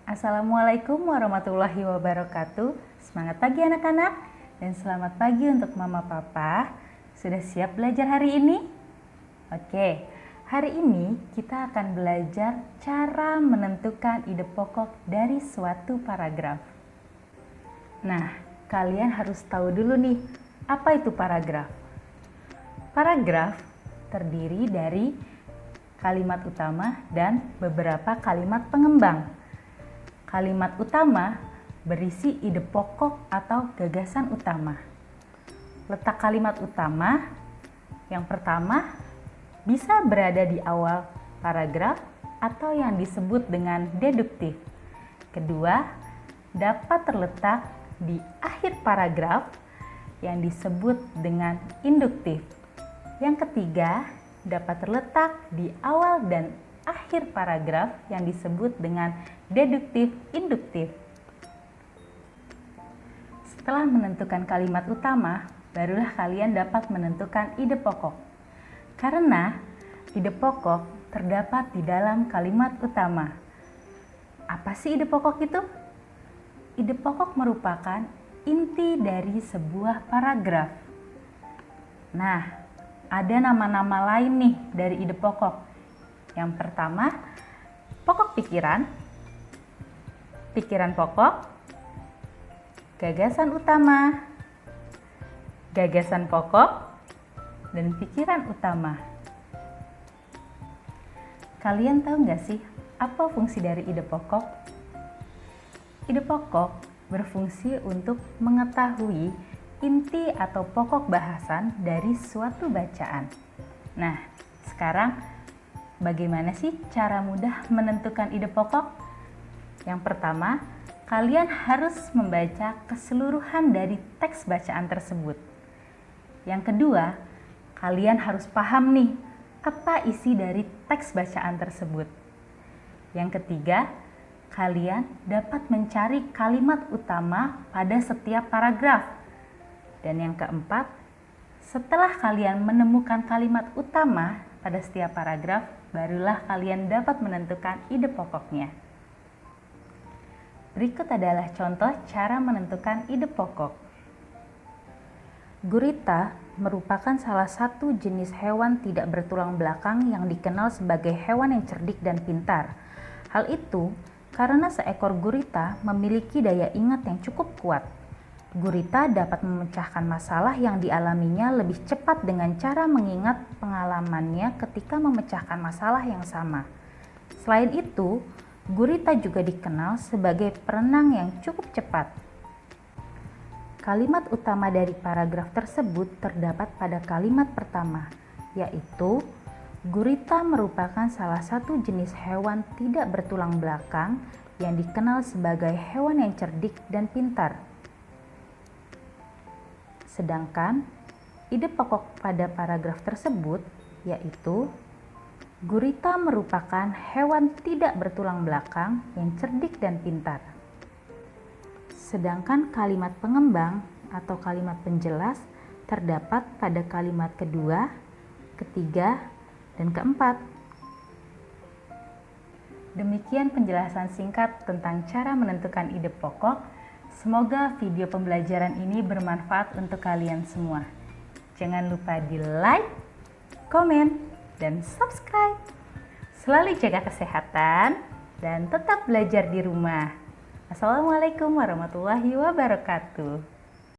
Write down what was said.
Assalamualaikum warahmatullahi wabarakatuh. Semangat pagi anak-anak dan selamat pagi untuk mama papa. Sudah siap belajar hari ini? Oke, hari ini kita akan belajar cara menentukan ide pokok dari suatu paragraf. Nah, kalian harus tahu dulu nih, apa itu paragraf? Paragraf terdiri dari kalimat utama dan beberapa kalimat pengembang. Kalimat utama berisi ide pokok atau gagasan utama. Letak kalimat utama yang pertama bisa berada di awal paragraf atau yang disebut dengan deduktif. Kedua, dapat terletak di akhir paragraf yang disebut dengan induktif. Yang ketiga, dapat terletak di awal dan akhir paragraf yang disebut dengan deduktif induktif. Setelah menentukan kalimat utama, barulah kalian dapat menentukan ide pokok. Karena ide pokok terdapat di dalam kalimat utama. Apa sih ide pokok itu? Ide pokok merupakan inti dari sebuah paragraf. Nah, ada nama-nama lain nih dari ide pokok. Yang pertama, pokok pikiran, pikiran pokok, gagasan utama, gagasan pokok, dan pikiran utama. Kalian tahu nggak sih apa fungsi dari ide pokok? Ide pokok berfungsi untuk mengetahui inti atau pokok bahasan dari suatu bacaan. Nah, sekarang bagaimana sih cara mudah menentukan ide pokok? Yang pertama, kalian harus membaca keseluruhan dari teks bacaan tersebut. Yang kedua, kalian harus paham nih, apa isi dari teks bacaan tersebut. Yang ketiga, kalian dapat mencari kalimat utama pada setiap paragraf. Dan yang keempat, setelah kalian menemukan kalimat utama pada setiap paragraf, barulah kalian dapat menentukan ide pokoknya. Berikut adalah contoh cara menentukan ide pokok. Gurita merupakan salah satu jenis hewan tidak bertulang belakang yang dikenal sebagai hewan yang cerdik dan pintar. Hal itu karena seekor gurita memiliki daya ingat yang cukup kuat. Gurita dapat memecahkan masalah yang dialaminya lebih cepat dengan cara mengingat pengalamannya ketika memecahkan masalah yang sama. Selain itu, gurita juga dikenal sebagai perenang yang cukup cepat. Kalimat utama dari paragraf tersebut terdapat pada kalimat pertama, yaitu gurita merupakan salah satu jenis hewan tidak bertulang belakang yang dikenal sebagai hewan yang cerdik dan pintar. Sedangkan ide pokok pada paragraf tersebut yaitu gurita merupakan hewan tidak bertulang belakang yang cerdik dan pintar. Sedangkan kalimat pengembang atau kalimat penjelas terdapat pada kalimat kedua, ketiga, dan keempat. Demikian penjelasan singkat tentang cara menentukan ide pokok. Semoga video pembelajaran ini bermanfaat untuk kalian semua. Jangan lupa di like, komen, dan subscribe. Selalu jaga kesehatan dan tetap belajar di rumah. Assalamualaikum warahmatullahi wabarakatuh.